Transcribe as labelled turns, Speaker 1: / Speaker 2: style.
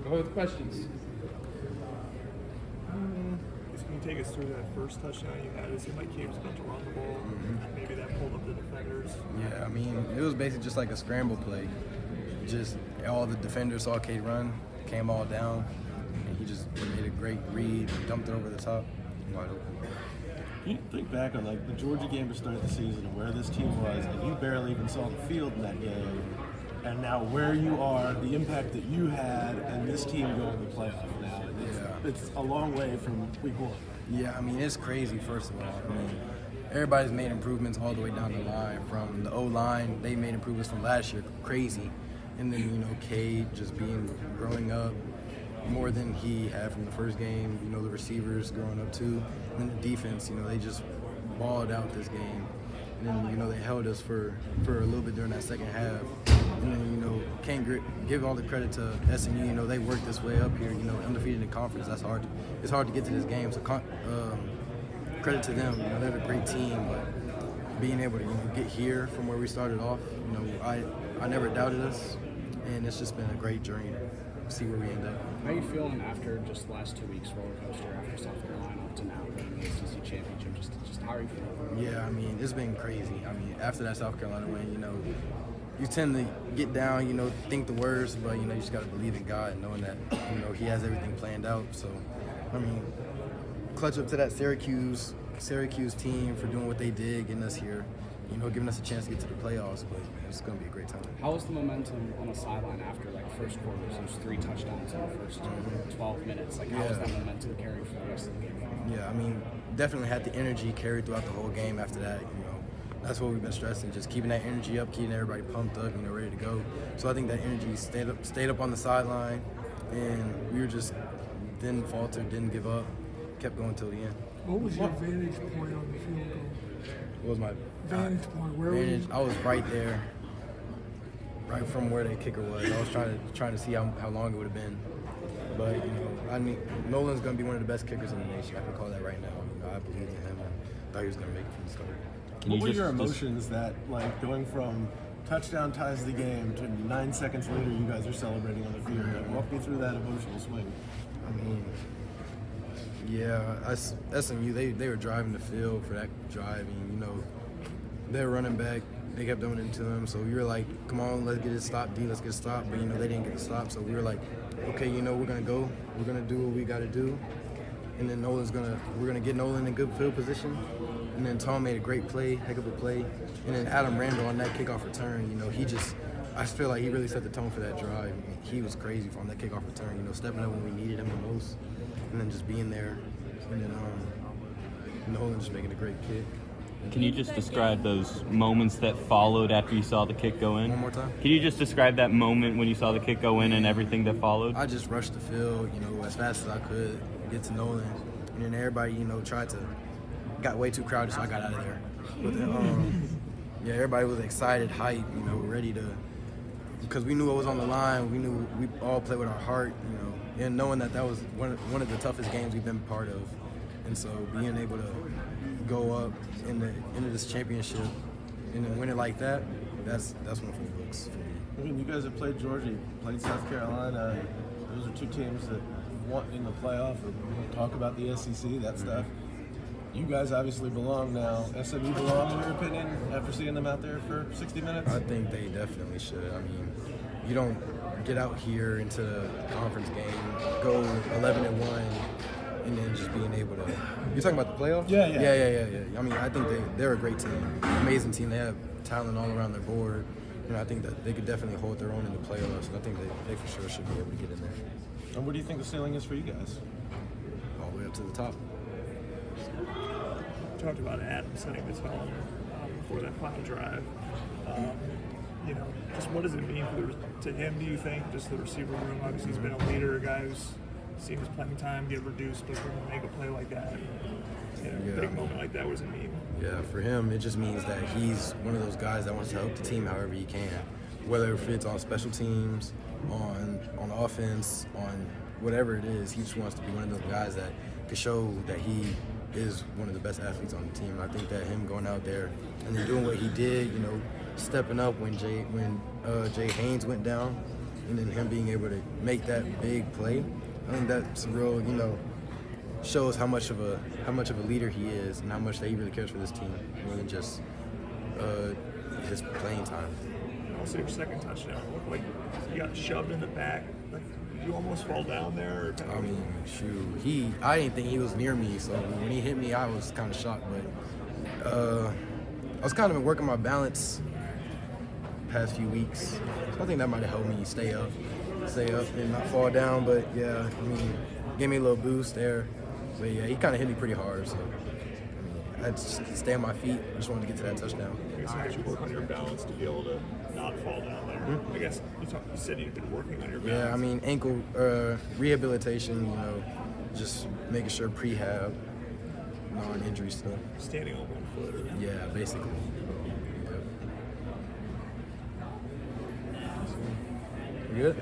Speaker 1: Go with questions.
Speaker 2: Can you take us through that first touchdown you had? It seemed like he was about to run the ball. Maybe that pulled up the defenders.
Speaker 3: Yeah, I mean, it was basically just like a scramble play. Just all the defenders saw Cade run, came all down, and he just made a great read, dumped it over the top, wide open.
Speaker 4: You think back on like the Georgia game to start the season and where this team was, and you barely even saw the field in that game, and now where you are, the impact that you had, and this team going to the playoff now. It's a long way from week one.
Speaker 3: Yeah, I mean, it's crazy, first of all. I mean, everybody's made improvements all the way down the line. From the O-line, they made improvements from last year, crazy. And then, Cade just growing up more than he had from the first game. The receivers growing up too. And then the defense, they just balled out this game. And then, they held us for a little bit during that second half. And then, can't give all the credit to SMU. They worked this way up here, undefeated in conference. That's hard. It's hard to get to this game. So credit to them. They're a great team. But being able to, get here from where we started off, I never doubted us. And it's just been a great journey to see where we end up.
Speaker 1: How are you feeling after just the last 2 weeks roller coaster after South Carolina up to now winning the ACC Championship? Just how are you feeling?
Speaker 3: Yeah, I mean, it's been crazy. I mean, after that South Carolina win, you tend to get down, think the worst, but, you just got to believe in God, knowing that, he has everything planned out. So, I mean, clutch up to that Syracuse team for doing what they did, getting us here, giving us a chance to get to the playoffs, but it's going to be a great time.
Speaker 1: How was the momentum on the sideline after, first quarter? There's 3 touchdowns in the first 12 minutes. How was that momentum carried for the rest of the game?
Speaker 3: Yeah, I mean, definitely had the energy carried throughout the whole game after that, That's what we've been stressing, just keeping that energy up, keeping everybody pumped up, ready to go. So I think that energy stayed up on the sideline, and we didn't falter, didn't give up, kept going till the end.
Speaker 5: What was your vantage point on the field goal?
Speaker 3: What was my
Speaker 5: vantage point? Where were you?
Speaker 3: I was right there, right from where the kicker was. I was trying to see how long it would have been. But I mean, Nolan's going to be one of the best kickers in the nation. I can call that right now. I believe in him, and thought he was going to make it from the start.
Speaker 4: What were your emotions that, going from touchdown ties the game to 9 seconds later, you guys are celebrating on the field? Walk me through that emotional swing.
Speaker 3: I mean, yeah, SMU, they were driving the field for that drive. They're running back. They kept doing it to them. So we were like, come on, let's get it stopped, D, let's get it stopped. But, they didn't get it stopped. So we were like, okay, we're going to go. We're going to do what we got to do. And then we're going to get Nolan in good field position. And then Tom made a great play, heck of a play. And then Adam Randall on that kickoff return, I feel like he really set the tone for that drive. He was crazy on that kickoff return, stepping up when we needed him the most. And then just being there. And then Nolan just making a great kick.
Speaker 6: Can you just describe those moments that followed after you saw the kick go in?
Speaker 3: One more time?
Speaker 6: Can you just describe that moment when you saw the kick go in and everything that followed?
Speaker 3: I just rushed the field, as fast as I could, get to Nolan. And then everybody, got way too crowded, so I got out of there. But then, everybody was excited, hyped, ready to, because we knew what was on the line. We knew we all played with our heart, and knowing that was one of the toughest games we've been part of. And so being able to go up into this championship and then win it like that, that's one of the books for me.
Speaker 4: I mean, you guys have played Georgia, you played South Carolina. Those are 2 teams that want in the playoff or talk about the SEC, that stuff. You guys obviously belong now. SMU belong, in your opinion, after seeing them out there for 60 minutes?
Speaker 3: I think they definitely should. I mean, you don't get out here into the conference game, go 11-1, and then just being able to. You're talking about the playoffs?
Speaker 4: Yeah.
Speaker 3: I mean, I think they're a great team, amazing team. They have talent all around their board. I think that they could definitely hold their own in the playoffs, and I think they for sure should be able to get in there.
Speaker 4: And what do you think the ceiling is for you guys?
Speaker 3: All the way up to the top.
Speaker 2: Talked about Adam setting the tone for that final drive. Just what does it mean to him, do you think? Just the receiver room. Obviously, he's been a leader, a guy who's seen his playing time get reduced, but for him to make a play like that, big moment like that, what does it mean?
Speaker 3: Yeah, for him, it just means that he's one of those guys that wants to help the team however he can. Whether if it's on special teams, on offense, on whatever it is, he just wants to be one of those guys that can show that he is one of the best athletes on the team. I think that him going out there and then doing what he did, stepping up when Jay Haynes went down, and then him being able to make that big play, I think that's real, shows how much of a leader he is and how much that he really cares for this team, more than just his playing time.
Speaker 2: Also, your second touchdown looked like you got shoved in the back. Like, did you almost fall down there? Or
Speaker 3: I mean, shoot, I didn't think he was near me, so when he hit me, I was kind of shocked. But I was kind of working my balance past few weeks. So I think that might have helped me stay up and not fall down. But yeah, I mean, gave me a little boost there. But yeah, he kind of hit me pretty hard. So I mean, I had to stay on my feet. I just wanted to get to that touchdown.
Speaker 2: I guess how did you work on your balance to be able to not fall down there? I guess you said you've been working on your balance.
Speaker 3: Yeah, I mean, ankle rehabilitation, just making sure prehab, non-injury stuff.
Speaker 2: Standing on one foot. Or...
Speaker 3: Yeah, basically. Yeah. You good?